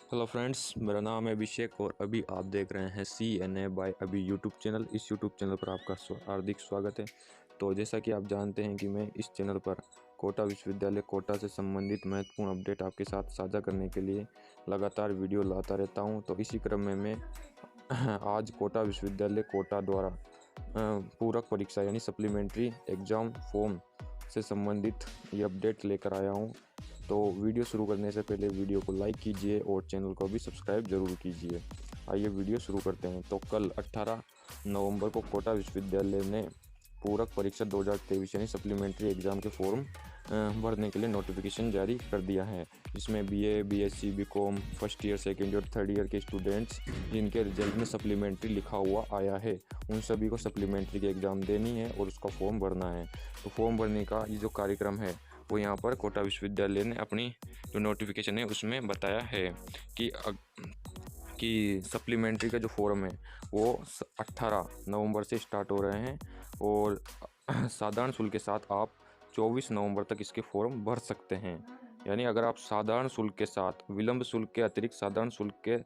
Hello friends, मेरा नाम है अभिषेक और अभी आप देख रहे हैं CNA बाय अभी यूट्यूब चैनल। इस यूट्यूब चैनल पर आपका हार्दिक स्वागत है। तो जैसा कि आप जानते हैं कि मैं इस चैनल पर कोटा विश्वविद्यालय कोटा से संबंधित महत्वपूर्ण अपडेट आपके साथ साझा करने के लिए लगातार वीडियो लाता रहता हूं। तो इसी क्रम में मैं आज कोटा विश्वविद्यालय कोटा द्वारा पूरक परीक्षा यानी सप्लीमेंट्री एग्ज़ाम फॉर्म से संबंधित ये अपडेट लेकर आया हूँ। तो वीडियो शुरू करने से पहले वीडियो को लाइक कीजिए और चैनल को भी सब्सक्राइब जरूर कीजिए। आइए वीडियो शुरू करते हैं। तो कल 18 नवंबर को कोटा विश्वविद्यालय ने पूरक परीक्षा 2023 यानी सप्लीमेंट्री एग्ज़ाम के फॉर्म भरने के लिए नोटिफिकेशन जारी कर दिया है। जिसमें BA, BSc, BCom first year, second year, third year के स्टूडेंट्स जिनके रिजल्ट में सप्लीमेंट्री लिखा हुआ आया है उन सभी को सप्लीमेंट्री की एग्ज़ाम देनी है और उसका फॉर्म भरना है। तो फॉर्म भरने का ये जो कार्यक्रम है वो यहाँ पर कोटा विश्वविद्यालय ने अपनी जो नोटिफिकेशन है उसमें बताया है कि सप्लीमेंट्री का जो फॉर्म है वो 18 नवंबर से स्टार्ट हो रहे हैं और साधारण शुल्क के साथ आप 24 नवंबर तक इसके फॉर्म भर सकते हैं। यानी अगर आप साधारण शुल्क के साथ विलंब शुल्क के अतिरिक्त साधारण शुल्क के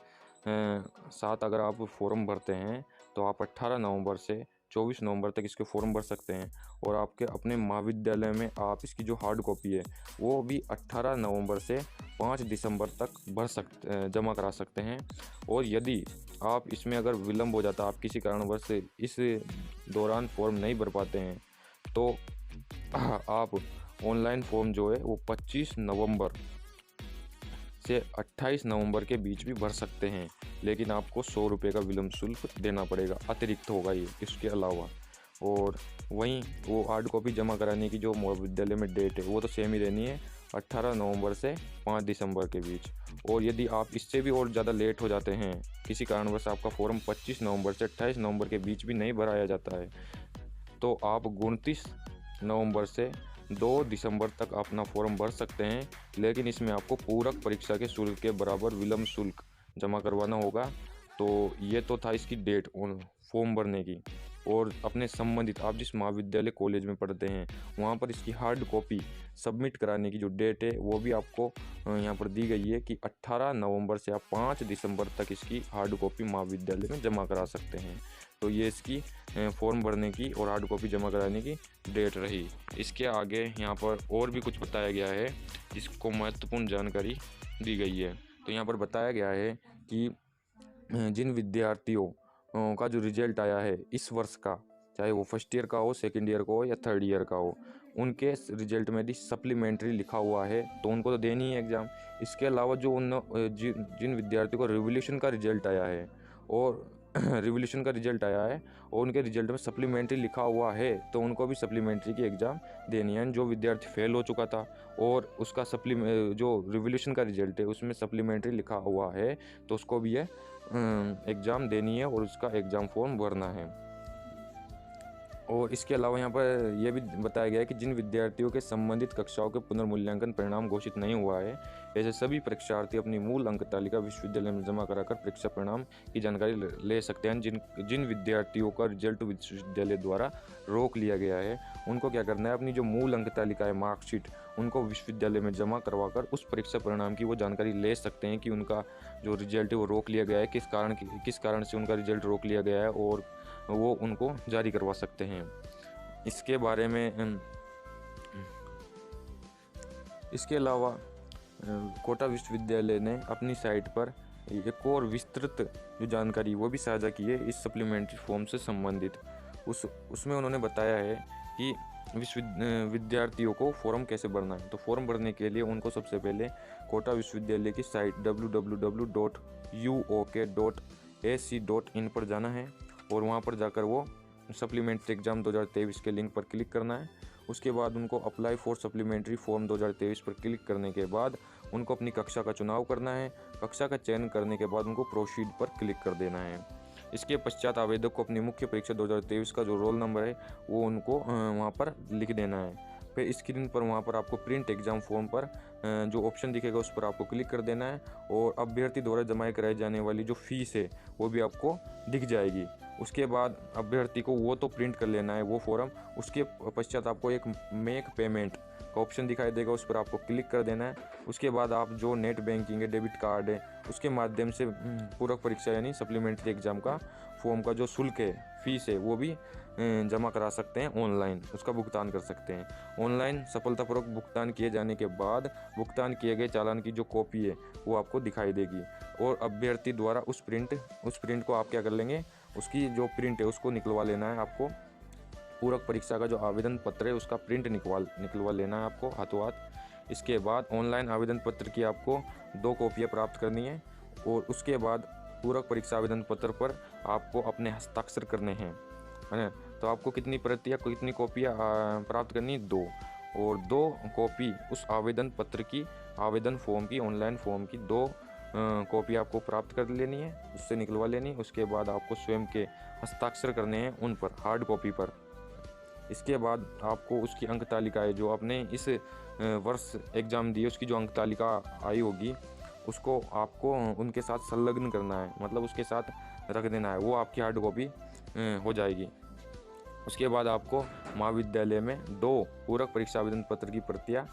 साथ अगर आप फॉर्म भरते हैं तो आप 18 नवंबर से 24 नवंबर तक इसके फॉर्म भर सकते हैं और आपके अपने महाविद्यालय में आप इसकी जो हार्ड कॉपी है वो भी 18 नवंबर से 5 दिसंबर तक जमा करा सकते हैं। और यदि आप इसमें अगर विलंब हो जाता, आप किसी कारणवश से इस दौरान फॉर्म नहीं भर पाते हैं तो आप ऑनलाइन फॉर्म जो है वो 25 नवंबर से 28 नवंबर के बीच भी भर सकते हैं, लेकिन आपको 100 रुपये का विलंब शुल्क देना पड़ेगा, अतिरिक्त होगा ये इसके अलावा। और वहीं वो हार्ड कॉपी जमा कराने की जो महाविद्यालय में डेट है वो तो सेम ही रहनी है, 18 नवंबर से 5 दिसंबर के बीच। और यदि आप इससे भी और ज़्यादा लेट हो जाते हैं, किसी कारणवश आपका फॉर्म 25 नवंबर से 28 नवंबर के बीच भी नहीं भराया जाता है, तो आप 29 नवंबर से 2 दिसंबर तक अपना फॉर्म भर सकते हैं, लेकिन इसमें आपको पूरक परीक्षा के शुल्क के बराबर विलंब शुल्क जमा करवाना होगा। तो ये तो था इसकी डेट फॉर्म भरने की। और अपने संबंधित आप जिस महाविद्यालय कॉलेज में पढ़ते हैं वहाँ पर इसकी हार्ड कॉपी सबमिट कराने की जो डेट है वो भी आपको यहाँ पर दी गई है कि 18 नवंबर से आप 5 दिसंबर तक इसकी हार्ड कॉपी महाविद्यालय में जमा करा सकते हैं। तो ये इसकी फॉर्म भरने की और हार्ड कॉपी जमा कराने की डेट रही। इसके आगे यहाँ पर और भी कुछ बताया गया है जिसको महत्वपूर्ण जानकारी दी गई है। तो यहाँ पर बताया गया है कि जिन विद्यार्थियों का जो रिजल्ट आया है इस वर्ष का, चाहे वो फर्स्ट ईयर का हो, सेकेंड ईयर का हो या थर्ड ईयर का हो, उनके रिजल्ट में यदि सप्लीमेंट्री लिखा हुआ है तो उनको तो देनी है एग्ज़ाम। इसके अलावा जो जिन विद्यार्थियों को रिवोल्यूशन का रिजल्ट आया है और रिवोल्यूशन का रिजल्ट आया है और उनके रिजल्ट में सप्लीमेंट्री लिखा हुआ है तो उनको भी सप्लीमेंट्री की एग्ज़ाम देनी है। जो विद्यार्थी फेल हो चुका था और उसका जो रिवोल्यूशन का रिजल्ट है उसमें सप्लीमेंट्री लिखा हुआ है तो उसको भी ये एग्ज़ाम देनी है और उसका एग्ज़ाम फॉर्म भरना है। और इसके अलावा यहाँ पर यह भी बताया गया है कि जिन विद्यार्थियों के संबंधित कक्षाओं के पुनर्मूल्यांकन परिणाम घोषित नहीं हुआ है ऐसे सभी परीक्षार्थी अपनी मूल अंक तालिका विश्वविद्यालय में जमा कराकर परीक्षा परिणाम की जानकारी ले सकते हैं। जिन विद्यार्थियों का रिजल्ट विश्वविद्यालय द्वारा रोक लिया गया है उनको क्या करना है, अपनी जो मूल अंक तालिका है, मार्कशीट, उनको विश्वविद्यालय में जमा करवाकर उस परीक्षा परिणाम की वो जानकारी ले सकते हैं कि उनका जो रिजल्ट है वो रोक लिया गया है, किस कारण से उनका रिजल्ट रोक लिया गया है और वो उनको जारी करवा सकते हैं। इसके बारे में इसके अलावा कोटा विश्वविद्यालय ने अपनी साइट पर एक और विस्तृत जो जानकारी वो भी साझा की है इस सप्लीमेंट्री फॉर्म से संबंधित। उसमें उन्होंने बताया है कि विद्यार्थियों को फॉर्म कैसे भरना है। तो फॉर्म भरने के लिए उनको सबसे पहले कोटा विश्वविद्यालय की साइट www.uok.ac.in पर जाना है और वहाँ पर जाकर वो सप्लीमेंट्री एग्ज़ाम 2023 के लिंक पर क्लिक करना है। उसके बाद उनको अप्लाई फॉर सप्लीमेंट्री फॉर्म 2023 पर क्लिक करने के बाद उनको अपनी कक्षा का चुनाव करना है। कक्षा का चयन करने के बाद उनको प्रोसीड पर क्लिक कर देना है। इसके पश्चात आवेदक को अपनी मुख्य परीक्षा 2023 का जो रोल नंबर है वो उनको वहाँ पर लिख देना है। फिर स्क्रीन पर वहाँ पर आपको प्रिंट एग्ज़ाम फॉर्म पर जो ऑप्शन दिखेगा उस पर आपको क्लिक कर देना है और अभ्यर्थी द्वारा जमा कराई जाने वाली जो फ़ीस है वो भी आपको दिख जाएगी। उसके बाद अभ्यर्थी को वो तो प्रिंट कर लेना है वो फॉर्म, उसके पश्चात आपको एक मेक पेमेंट का ऑप्शन दिखाई देगा, उस पर आपको क्लिक कर देना है। उसके बाद आप जो नेट बैंकिंग है, डेबिट कार्ड है, उसके माध्यम से पूरक परीक्षा यानी सप्लीमेंट्री एग्ज़ाम का फॉर्म का जो शुल्क है, फ़ीस है, वो भी जमा करा सकते हैं ऑनलाइन, उसका भुगतान कर सकते हैं। ऑनलाइन सफलतापूर्वक भुगतान किए जाने के बाद भुगतान किए गए चालान की जो कॉपी है वो आपको दिखाई देगी और अभ्यर्थी द्वारा उस प्रिंट को आप क्या कर लेंगे, उसकी जो प्रिंट है उसको निकलवा लेना है आपको। पूरक परीक्षा का जो आवेदन पत्र है उसका प्रिंट निकलवा लेना है आपको हाथों हाथ। इसके बाद ऑनलाइन आवेदन पत्र की आपको 2 कॉपियाँ प्राप्त करनी है और उसके बाद पूरक परीक्षा आवेदन पत्र पर आपको अपने हस्ताक्षर करने हैं, है ना। तो आपको कितनी प्रतियाँ कितनी कॉपियाँ प्राप्त करनी है, 2, और 2 कॉपी उस आवेदन पत्र की, आवेदन फॉर्म की, ऑनलाइन फॉर्म की 2 कॉपी आपको प्राप्त कर लेनी है, उससे निकलवा लेनी है। उसके बाद आपको स्वयं के हस्ताक्षर करने हैं उन पर, हार्ड कॉपी पर। इसके बाद आपको उसकी अंक तालिकाएँ जो आपने इस वर्ष एग्ज़ाम दी है उसकी जो अंक तालिका आई होगी उसको आपको उनके साथ संलग्न करना है, मतलब उसके साथ रख देना है, वो आपकी हार्ड कॉपी हो जाएगी। उसके बाद आपको महाविद्यालय में 2 पूरक परीक्षा आवेदन पत्र की प्रतियाँ,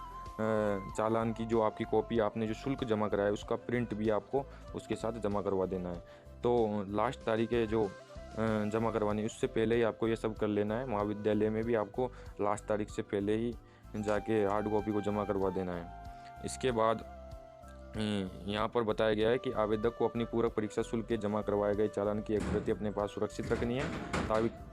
चालान की जो आपकी कॉपी, आपने जो शुल्क जमा कराया है उसका प्रिंट भी आपको उसके साथ जमा करवा देना है। तो लास्ट तारीख है जो जमा करवानी है उससे पहले ही आपको ये सब कर लेना है। महाविद्यालय में भी आपको लास्ट तारीख से पहले ही जाके हार्ड कॉपी को जमा करवा देना है। इसके बाद यहाँ पर बताया गया है कि आवेदक को अपनी पूरक परीक्षा शुल्क के जमा करवाए गए चालान की एक प्रति अपने पास सुरक्षित रखनी है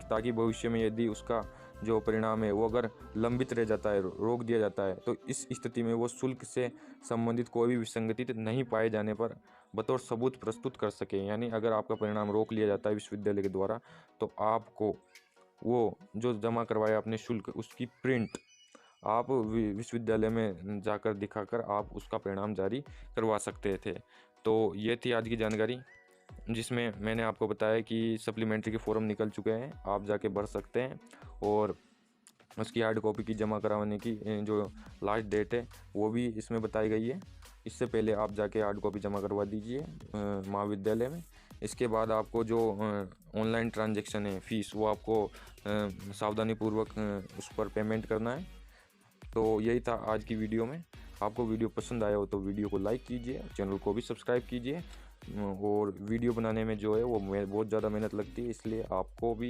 ताकि भविष्य में यदि उसका जो परिणाम है वो अगर लंबित रह जाता है, रोक दिया जाता है, तो इस स्थिति में वो शुल्क से संबंधित कोई भी विसंगति नहीं पाए जाने पर बतौर सबूत प्रस्तुत कर सके। यानी अगर आपका परिणाम रोक लिया जाता है विश्वविद्यालय के द्वारा तो आपको वो जो जमा करवाया आपने शुल्क उसकी प्रिंट आप विश्वविद्यालय में जाकर दिखाकर आप उसका परिणाम जारी करवा सकते थे। तो ये थी आज की जानकारी जिसमें मैंने आपको बताया कि सप्लीमेंट्री के फॉर्म निकल चुके हैं, आप जाके भर सकते हैं और उसकी हार्ड कॉपी की जमा करवाने की जो लास्ट डेट है वो भी इसमें बताई गई है। इससे पहले आप जाके हार्ड कॉपी जमा करवा दीजिए महाविद्यालय में। इसके बाद आपको जो ऑनलाइन ट्रांजैक्शन है फ़ीस वो आपको सावधानीपूर्वक उस पर पेमेंट करना है। तो यही था आज की वीडियो में। आपको वीडियो पसंद आया हो तो वीडियो को लाइक कीजिए, चैनल को भी सब्सक्राइब कीजिए और वीडियो बनाने में जो है वो बहुत ज़्यादा मेहनत लगती है, इसलिए आपको भी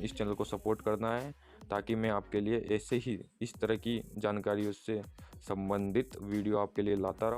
इस चैनल को सपोर्ट करना है ताकि मैं आपके लिए ऐसे ही इस तरह की जानकारियों से संबंधित वीडियो आपके लिए लाता रहूँ।